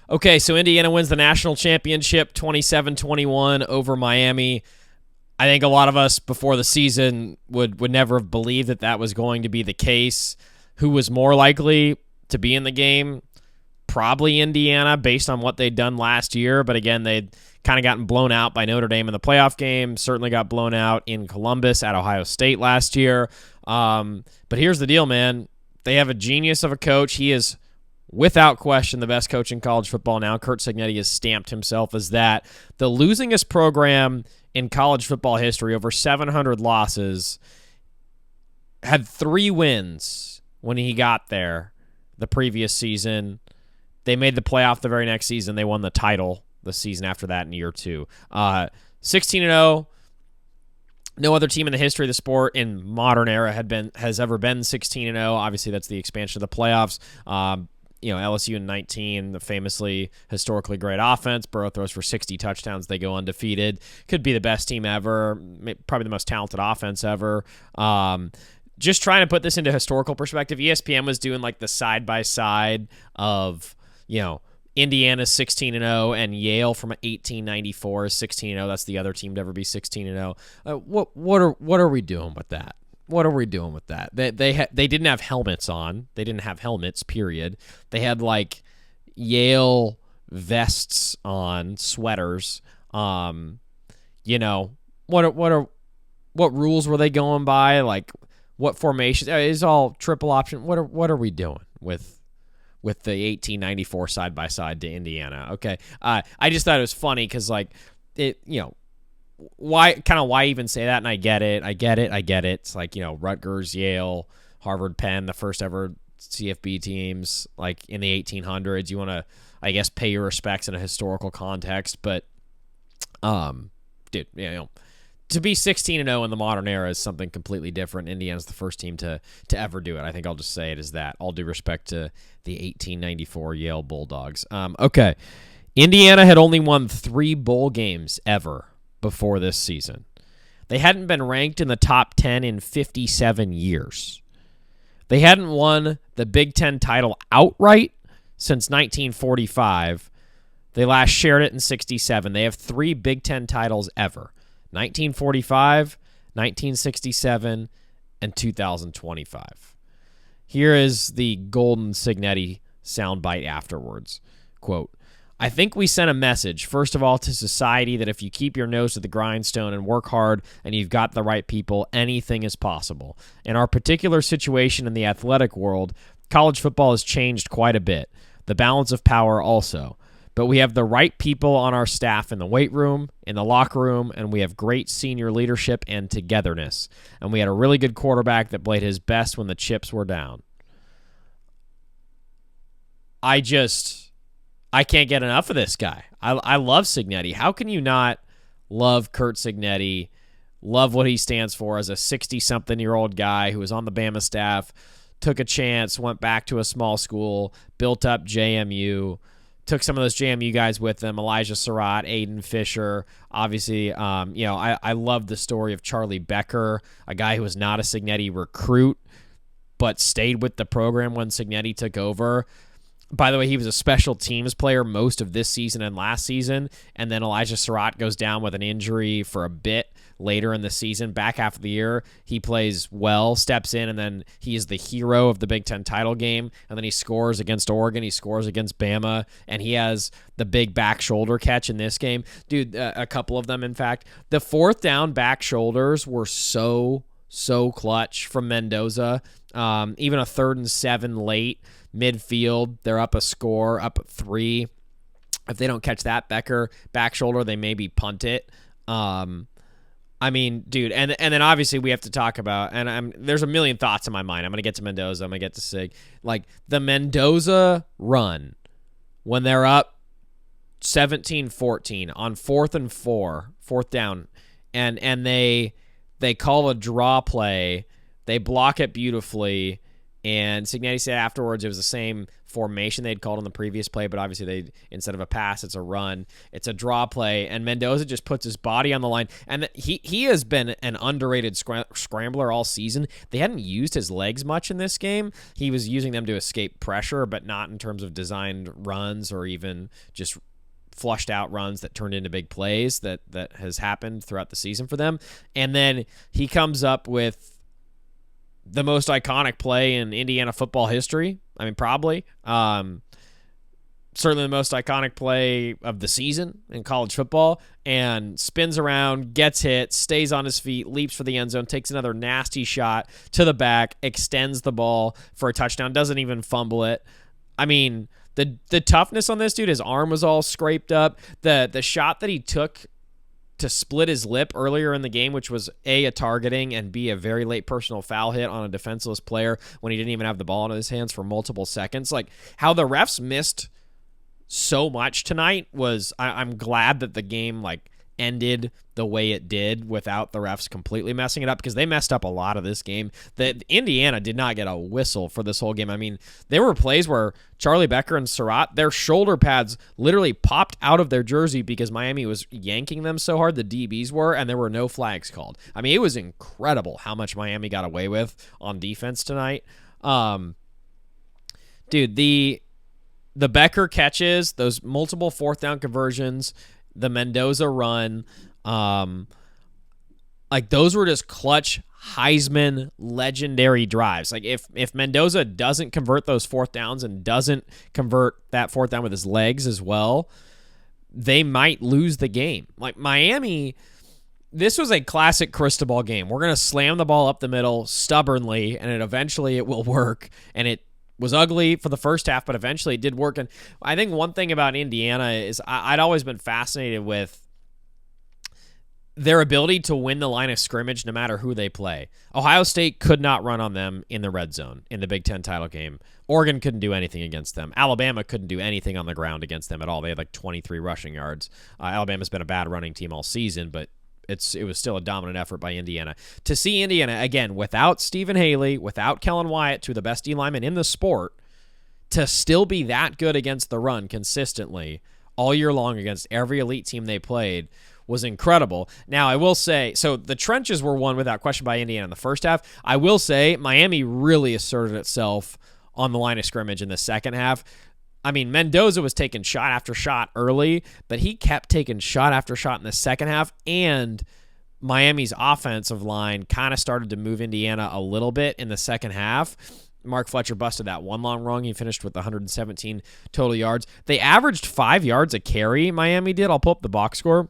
Okay, so Indiana wins the national championship 27-21 over Miami. I think a lot of us before the season would never have believed that that was going to be the case. Who was more likely to be in the game? Probably Indiana, based on what they'd done last year. But again, they'd kind of gotten blown out by Notre Dame in the playoff game. Certainly got blown out in Columbus at Ohio State last year. But here's the deal, man. They have a genius of a coach. He is, without question, the best coach in college football now. Curt Cignetti has stamped himself as that. The losingest program in college football history, over 700 losses, had 3 wins when he got there the previous season. They made the playoff the very next season. They won the title the season after that in year 2. 16-0. No other team in the history of the sport in modern era has ever been 16-0. Obviously, that's the expansion of the playoffs. LSU in 19, the famously historically great offense. Burrow throws for 60 touchdowns. They go undefeated. Could be the best team ever. Probably the most talented offense ever. Just trying to put this into historical perspective, ESPN was doing like the side-by-side of, Indiana's 16-0 and Yale from 1894 is 16-0. That's the other team to ever be 16-0. What are we doing with that? What are we doing with that? They didn't have helmets on. They didn't have helmets, period. They had like Yale vests on, sweaters. What rules were they going by? Like what formation? It's all triple option. What are we doing with the 1894 side by side to Indiana? Okay. I just thought it was funny because why even say that? And I get it. It's like, Rutgers, Yale, Harvard, Penn, the first ever CFB teams, like in the 1800s. You want to, I guess, pay your respects in a historical context. But, to be 16-0 in the modern era is something completely different. Indiana's the first team to ever do it. I think I'll just say it as that. All due respect to the 1894 Yale Bulldogs. Okay. Indiana had only won 3 bowl games ever before this season. They hadn't been ranked in the top 10 in 57 years. They hadn't won the Big Ten title outright since 1945. They last shared it in 67. They have 3 Big Ten titles ever. 1945, 1967, and 2025. Here is the golden Cignetti soundbite afterwards. Quote, I think we sent a message, first of all, to society that if you keep your nose to the grindstone and work hard and you've got the right people, anything is possible. In our particular situation in the athletic world, college football has changed quite a bit. The balance of power also. But we have the right people on our staff in the weight room, in the locker room, and we have great senior leadership and togetherness. And we had a really good quarterback that played his best when the chips were down. I can't get enough of this guy. I love Cignetti. How can you not love Curt Cignetti, love what he stands for as a 60-something-year-old guy who was on the Bama staff, took a chance, went back to a small school, built up JMU, took some of those JMU guys with them, Elijah Surratt, Aiden Fisher. Obviously, I love the story of Charlie Becker, a guy who was not a Cignetti recruit, but stayed with the program when Cignetti took over. By the way, he was a special teams player most of this season and last season, and then Elijah Surratt goes down with an injury for a bit later in the season. Back half of the year, he plays well, steps in, and then he is the hero of the Big Ten title game, and then he scores against Oregon, he scores against Bama, and he has the big back shoulder catch in this game. Dude, a couple of them, in fact. The 4th down back shoulders were so clutch from Mendoza. Even a 3rd and 7 late, midfield, they're up a score, up 3. If they don't catch that Becker back shoulder, they maybe punt it. Dude, and then obviously we have to talk about, and there's a million thoughts in my mind. I'm going to get to Mendoza. I'm going to get to Sig. Like, the Mendoza run when they're up 17-14 on 4th and 4, 4th down, and they call a draw play. They block it beautifully, and Cignetti said afterwards it was the same formation they'd called on the previous play, but obviously instead of a pass, it's a run. It's a draw play, and Mendoza just puts his body on the line. And he has been an underrated scrambler all season. They hadn't used his legs much in this game. He was using them to escape pressure, but not in terms of designed runs or even just flushed out runs that turned into big plays that has happened throughout the season for them. And then he comes up with the most iconic play in Indiana football history. I mean, probably. Certainly the most iconic play of the season in college football, and spins around, gets hit, stays on his feet, leaps for the end zone, takes another nasty shot to the back, extends the ball for a touchdown, doesn't even fumble it. I mean, the toughness on this dude, his arm was all scraped up. The shot that he took to split his lip earlier in the game, which was A, targeting, and B, a very late personal foul hit on a defenseless player when he didn't even have the ball in his hands for multiple seconds. Like, how the refs missed so much tonight was, I'm glad that the game ended the way it did without the refs completely messing it up, because they messed up a lot of this game. That Indiana did not get a whistle for this whole game. I mean, there were plays where Charlie Becker and Surratt, their shoulder pads literally popped out of their jersey because Miami was yanking them so hard, the DBs were, and there were no flags called. I mean, it was incredible how much Miami got away with on defense tonight. Dude, the Becker catches, those multiple fourth down conversions, the Mendoza run, those were just clutch Heisman legendary drives. Like, if Mendoza doesn't convert those fourth downs and doesn't convert that fourth down with his legs as well, they might lose the game. Like, Miami, this was a classic Cristobal game. We're going to slam the ball up the middle stubbornly, and eventually it will work. And it was ugly for the first half, but eventually it did work. And I think one thing about Indiana is I'd always been fascinated with their ability to win the line of scrimmage no matter who they play. Ohio State could not run on them in the red zone in the Big Ten title game. Oregon couldn't do anything against them. Alabama couldn't do anything on the ground against them at all. They had 23 rushing yards. Alabama's been a bad running team all season, but it was still a dominant effort by Indiana. To see Indiana, again, without Stephen Haley, without Kellen Wyatt, two of the best D linemen in the sport, to still be that good against the run consistently all year long against every elite team they played was incredible. Now, I will say, so the trenches were won without question by Indiana in the first half. I will say Miami really asserted itself on the line of scrimmage in the second half. I mean, Mendoza was taking shot after shot early, but he kept taking shot after shot in the second half, and Miami's offensive line kind of started to move Indiana a little bit in the second half. Mark Fletcher busted that one long run. He finished with 117 total yards. They averaged 5 yards a carry, Miami did. I'll pull up the box score.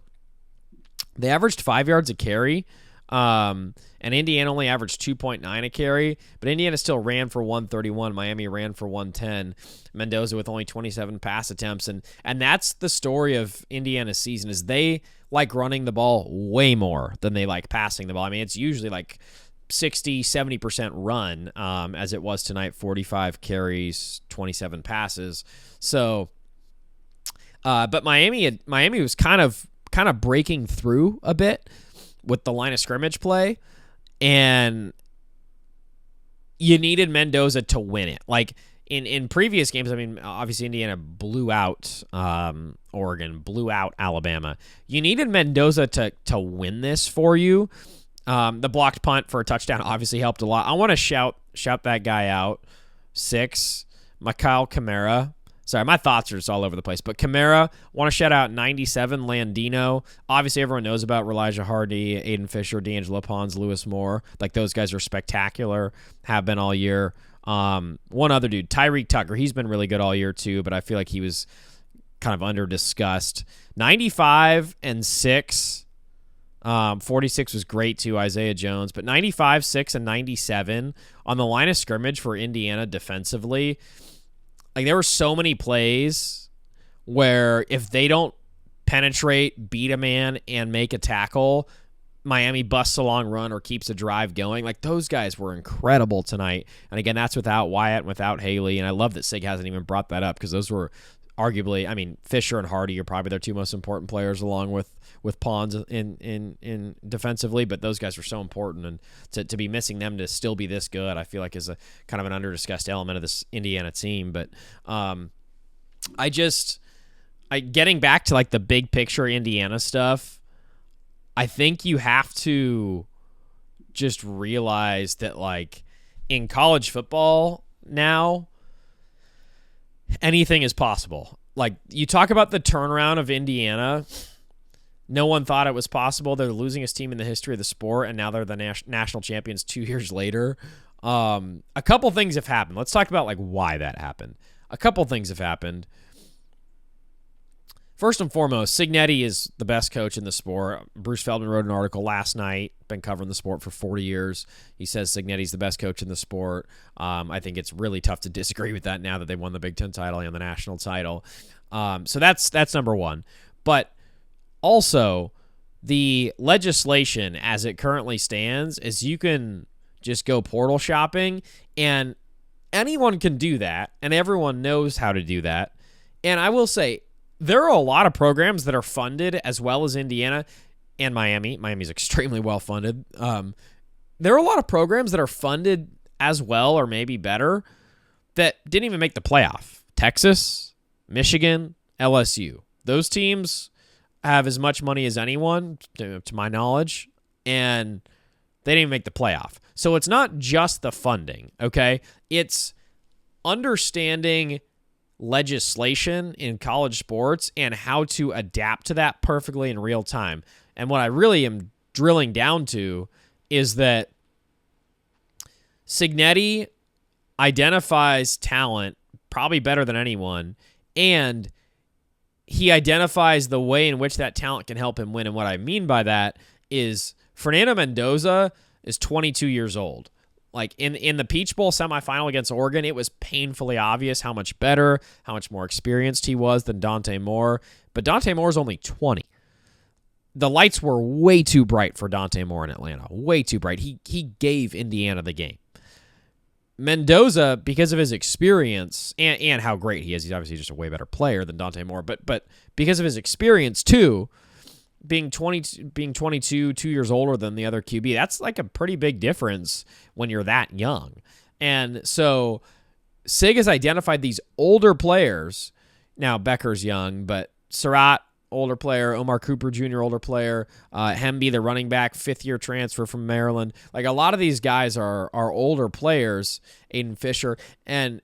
They averaged 5 yards a carry, and Indiana only averaged 2.9 a carry, but Indiana still ran for 131. Miami ran for 110. Mendoza with only 27 pass attempts, and that's the story of Indiana's season, is they like running the ball way more than they like passing the ball. I mean, it's usually 60, 70% run, as it was tonight, 45 carries, 27 passes. So, but Miami was kind of breaking through a bit with the line of scrimmage play, and you needed Mendoza to win it. Like in previous games, I mean, obviously Indiana blew out Oregon, blew out Alabama. You needed Mendoza to win this for you. The blocked punt for a touchdown obviously helped a lot. I want to shout that guy out. 6, Mikhail Kamara. Sorry, my thoughts are just all over the place. But Kamara, want to shout out 97, Landino. Obviously, everyone knows about Elijah Hardy, Aiden Fisher, D'Angelo Pons, Lewis Moore. Those guys are spectacular, have been all year. One other dude, Tyreek Tucker. He's been really good all year too, but I feel like he was kind of under-discussed. 95 and 6. 46 was great too, Isaiah Jones. But 95, 6, and 97 on the line of scrimmage for Indiana defensively. There were so many plays where if they don't penetrate, beat a man, and make a tackle, Miami busts a long run or keeps a drive going. Those guys were incredible tonight. And again, that's without Wyatt and without Haley. And I love that Sig hasn't even brought that up, because those were arguably, I mean, Fisher and Hardy are probably their two most important players, along with Pons in defensively. But those guys are so important, and to be missing them to still be this good, I feel like is a kind of an under-discussed element of this Indiana team. But getting back to like the big picture Indiana stuff, I think you have to just realize that like in college football now, anything is possible. Like, you talk about the turnaround of Indiana. No one thought it was possible. They're the losingest team in the history of the sport, and now they're the national champions 2 years later. A couple things have happened. Let's talk about like why that happened. A couple things have happened. First and foremost, Cignetti is the best coach in the sport. Bruce Feldman wrote an article last night, been covering the sport for 40 years. He says Cignetti's the best coach in the sport. I think it's really tough to disagree with that now that they won the Big Ten title and the national title. So that's number one. But also, the legislation as it currently stands is you can just go portal shopping, and anyone can do that, and everyone knows how to do that. And I will say, there are a lot of programs that are funded as well as Indiana and Miami. Miami's extremely well funded. There are a lot of programs that are funded as well or maybe better that didn't even make the playoff. Texas, Michigan, LSU. Those teams have as much money as anyone, to my knowledge, and they didn't even make the playoff. So it's not just the funding, okay? It's understanding legislation in college sports and how to adapt to that perfectly in real time. And what I really am drilling down to is that Cignetti identifies talent probably better than anyone, and he identifies the way in which that talent can help him win. And what I mean by that is Fernando Mendoza is 22 years old. Like in the Peach Bowl semifinal against Oregon, it was painfully obvious how much better, how much more experienced he was than Dante Moore. But Dante Moore's only 20. The lights were way too bright for Dante Moore in Atlanta. Way too bright. He gave Indiana the game. Mendoza, because of his experience and how great he is, he's obviously just a way better player than Dante Moore. But because of his experience too, being 22, 2 years older than the other QB, that's like a pretty big difference when you're that young. And so Sig has identified these older players. Now, Becker's young, but Surratt, older player, Omar Cooper Jr., older player, Hemby, the running back, fifth-year transfer from Maryland. Like, a lot of these guys are older players, Aiden Fisher, and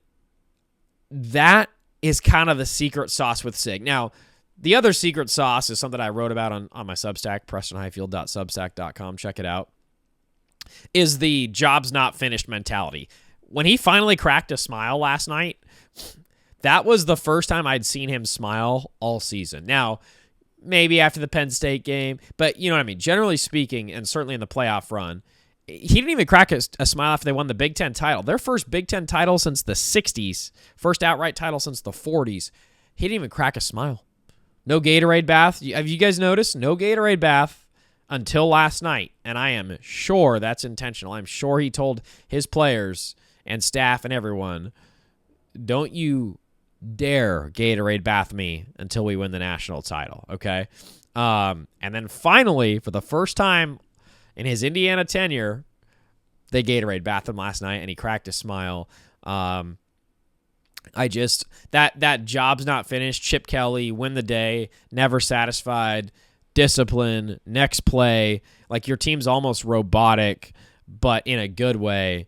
that is kind of the secret sauce with Sig. Now, the other secret sauce is something I wrote about on my Substack, PrestonHiefield.substack.com. Check it out. Is the job's not finished mentality. When he finally cracked a smile last night, that was the first time I'd seen him smile all season. Now, maybe after the Penn State game, but you know what I mean? Generally speaking, and certainly in the playoff run, he didn't even crack a smile after they won the Big Ten title. Their first Big Ten title since the 60s, first outright title since the 40s. He didn't even crack a smile. No Gatorade bath. Have you guys noticed? No Gatorade bath until last night. And I am sure that's intentional. I'm sure he told his players and staff and everyone, don't you dare Gatorade bath me until we win the national title, okay? And then finally, for the first time in his Indiana tenure, they Gatorade bathed him last night, and he cracked a smile. That job's not finished. Chip Kelly, win the day, never satisfied, discipline, next play. Like, your team's almost robotic, but in a good way.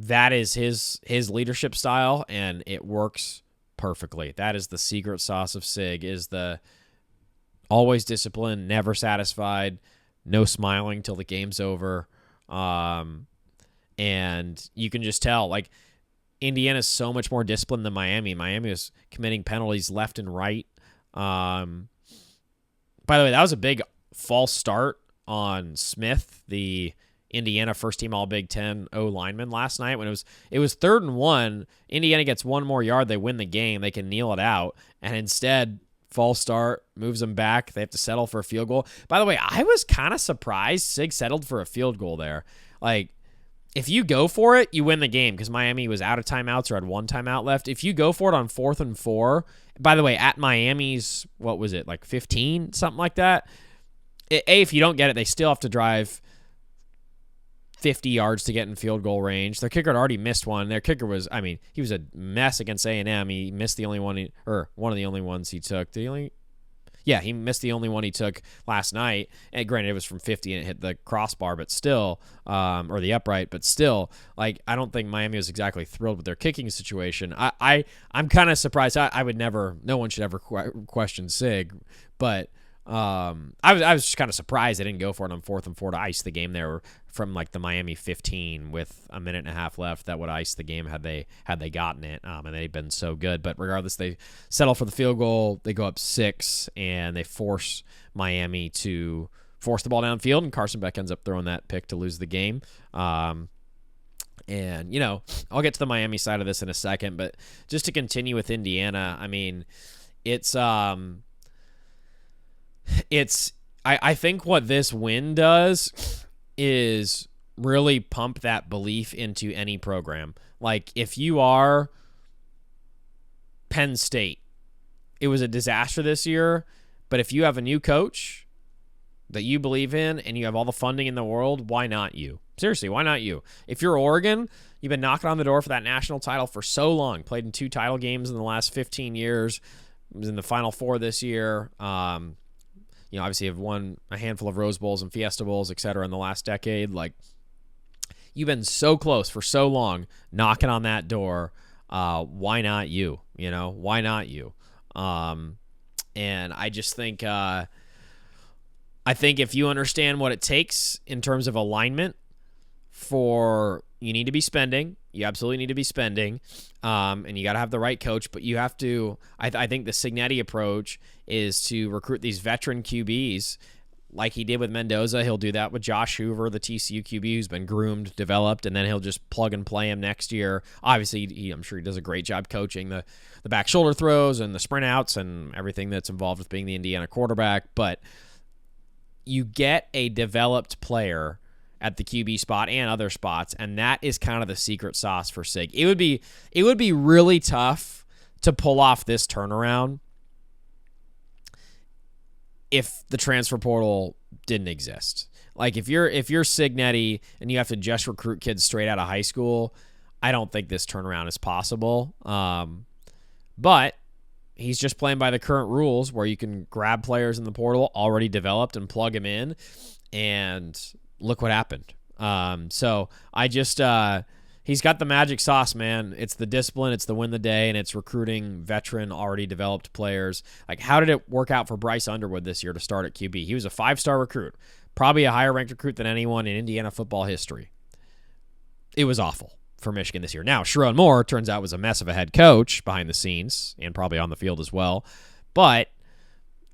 That is his leadership style, and it works perfectly. That is the secret sauce of Sig, is the always disciplined, never satisfied, no smiling till the game's over. And you can just tell, like, Indiana's so much more disciplined than Miami. Miami was committing penalties left and right. By the way, that was a big false start on Smith, the Indiana first-team All-Big Ten O-lineman last night. When it was 3rd and 1, Indiana gets one more yard, they win the game, they can kneel it out, and instead, false start, moves them back. They have to settle for a field goal. By the way, I was kind of surprised Sig settled for a field goal there. Like, if you go for it, you win the game because Miami was out of timeouts or had one timeout left. If you go for it on 4th and 4, by the way, at Miami's, what was it, like 15, something like that? If you don't get it, they still have to drive 50 yards to get in field goal range. Their kicker had already missed one. Their kicker was, he was a mess against A&M. He missed the only one, or one of the only ones he took. He missed the only one he took last night. And granted, it was from 50 and it hit the crossbar, but still, or the upright, but still, like, I don't think Miami was exactly thrilled with their kicking situation. I'm kind of surprised. I would never, no one should ever question Sig, but I was just kind of surprised they didn't go for it on 4th and 4 to ice the game there from like the Miami 15 with a minute and a half left. That would ice the game had they gotten it, and they've been so good. But regardless, they settle for the field goal. They go up 6, and they force Miami to force the ball downfield, and Carson Beck ends up throwing that pick to lose the game. And, I'll get to the Miami side of this in a second, but just to continue with Indiana, I think what this win does is really pump that belief into any program. Like, if you are Penn State, it was a disaster this year, but if you have a new coach that you believe in and you have all the funding in the world, why not you? Seriously, why not you? If you're Oregon, you've been knocking on the door for that national title for so long, played in 2 title games in the last 15 years, was in the Final Four this year, obviously have won a handful of Rose Bowls and Fiesta Bowls, et cetera, in the last decade. Like, you've been so close for so long, knocking on that door. Why not you? Why not you? And I just think, I think if you understand what it takes in terms of alignment you need to be spending. You absolutely need to be spending, and you got to have the right coach. But you have to. I think the Cignetti approach is to recruit these veteran QBs, like he did with Mendoza. He'll do that with Josh Hoover, the TCU QB, who's been groomed, developed, and then he'll just plug and play him next year. Obviously, I'm sure he does a great job coaching the back shoulder throws and the sprint outs and everything that's involved with being the Indiana quarterback. But you get a developed player at the QB spot and other spots, and that is kind of the secret sauce for Sig. It would be really tough to pull off this turnaround if the transfer portal didn't exist. Like, if you're Cignetti and you have to just recruit kids straight out of high school, I don't think this turnaround is possible. But he's just playing by the current rules where you can grab players in the portal already developed and plug them in, and look what happened. So I just he's got the magic sauce, man. It's the discipline, it's the win the day, and it's recruiting veteran, already developed players. Like, how did it work out for Bryce Underwood this year to start at QB? He was a 5-star recruit, probably a higher ranked recruit than anyone in Indiana football history. It was awful for Michigan this year. Now, Sherrone Moore turns out was a mess of a head coach behind the scenes and probably on the field as well. But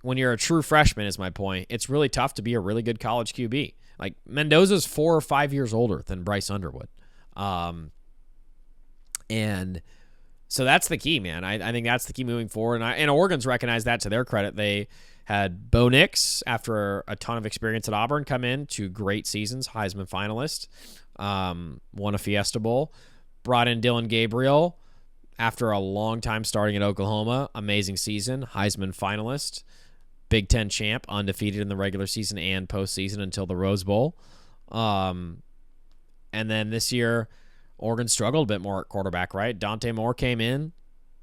when you're a true freshman, is my point, it's really tough to be a really good college QB. Like, Mendoza's 4 or 5 years older than Bryce Underwood. And so that's the key, man. I think that's the key moving forward. And Oregon's recognized that to their credit. They had Bo Nix, after a ton of experience at Auburn, come in, 2 great seasons, Heisman finalist, won a Fiesta Bowl, brought in Dylan Gabriel after a long time starting at Oklahoma, amazing season, Heisman finalist, Big Ten champ, undefeated in the regular season and postseason until the Rose Bowl. And then this year, Oregon struggled a bit more at quarterback, right? Dante Moore came in.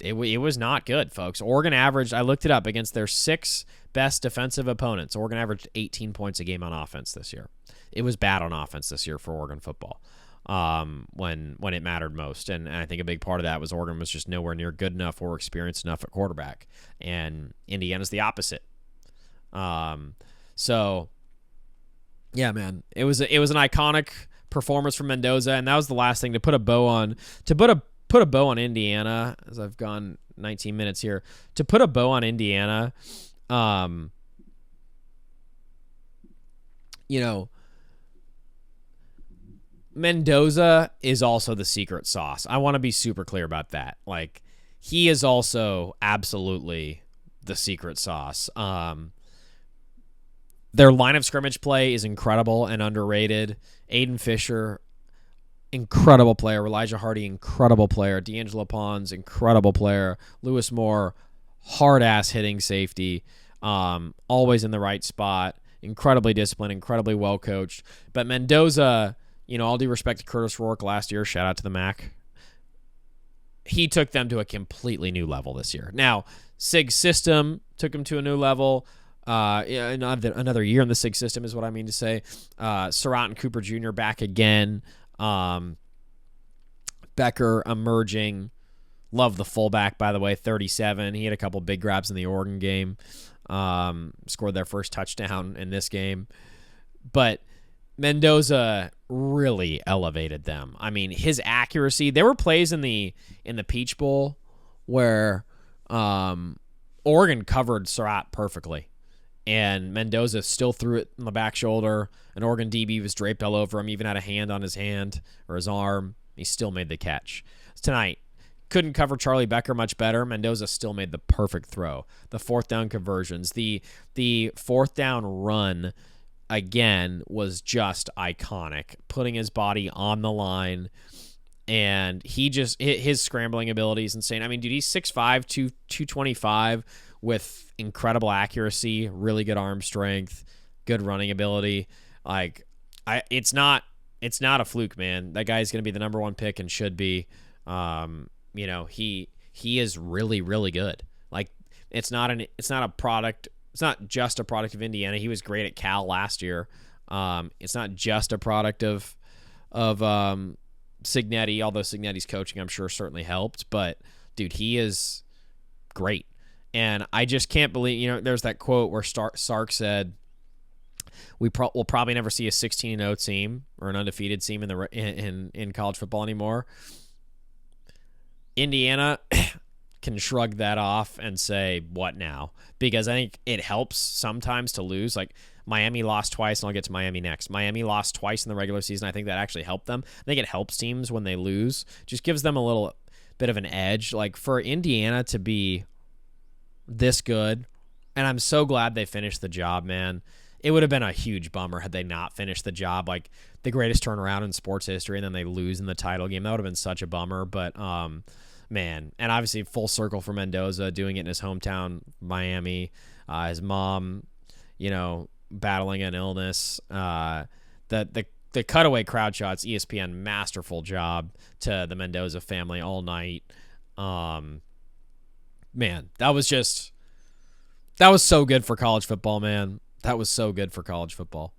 It was not good, folks. Oregon averaged, I looked it up, against their 6 best defensive opponents. Oregon averaged 18 points a game on offense this year. It was bad on offense this year for Oregon football when it mattered most. And I think a big part of that was Oregon was just nowhere near good enough or experienced enough at quarterback. And Indiana's the opposite. So yeah, man, it was an iconic performance from Mendoza, and that was the last thing to put a bow on. To put a bow on Indiana, as I've gone 19 minutes here. To put a bow on Indiana, Mendoza is also the secret sauce. I want to be super clear about that. Like, he is also absolutely the secret sauce. Their line of scrimmage play is incredible and underrated. Aiden Fisher, incredible player. Elijah Hardy, incredible player. D'Angelo Pons, incredible player. Lewis Moore, hard-ass hitting safety. Always in the right spot. Incredibly disciplined, incredibly well-coached. But Mendoza, all due respect to Curtis Rourke last year, shout out to the Mac, he took them to a completely new level this year. Now, Sig's system took him to a new level. Another year in the Sig system is what I mean to say. Surratt and Cooper Jr. back again. Becker emerging. Love the fullback, by the way, 37. He had a couple big grabs in the Oregon game. Scored their first touchdown in this game. But Mendoza really elevated them. I mean, his accuracy. There were plays in the Peach Bowl where Oregon covered Surratt perfectly, and Mendoza still threw it in the back shoulder. An Oregon DB was draped all over him, even had a hand on his hand or his arm. He still made the catch. Tonight, couldn't cover Charlie Becker much better. Mendoza still made the perfect throw. The fourth down conversions. The fourth down run, again, was just iconic. Putting his body on the line, and his scrambling ability is insane. I mean, dude, he's 6'5", 225 with incredible accuracy, really good arm strength, good running ability. It's not a fluke, man. That guy's going to be the number one pick and should be. He is really, really good. It's not a product. It's not just a product of Indiana. He was great at Cal last year. It's not just a product of Cignetti, although Cignetti's coaching, I'm sure, certainly helped. But, dude, he is great. And I just can't believe, there's that quote where Sark said, we'll probably never see a 16-0 team or an undefeated team in college football anymore. Indiana can shrug that off and say, what now? Because I think it helps sometimes to lose. Like, Miami lost twice, and I'll get to Miami next. Miami lost twice in the regular season. I think that actually helped them. I think it helps teams when they lose. Just gives them a little bit of an edge. Like, for Indiana to be this good, and I'm so glad they finished the job, man. It would have been a huge bummer had they not finished the job. Like, the greatest turnaround in sports history, and then they lose in the title game. That would have been such a bummer. But, man, and obviously full circle for Mendoza, doing it in his hometown, Miami. His mom, battling an illness. The cutaway crowd shots, ESPN, masterful job to the Mendoza family all night. Man, that was so good for college football, man. That was so good for college football.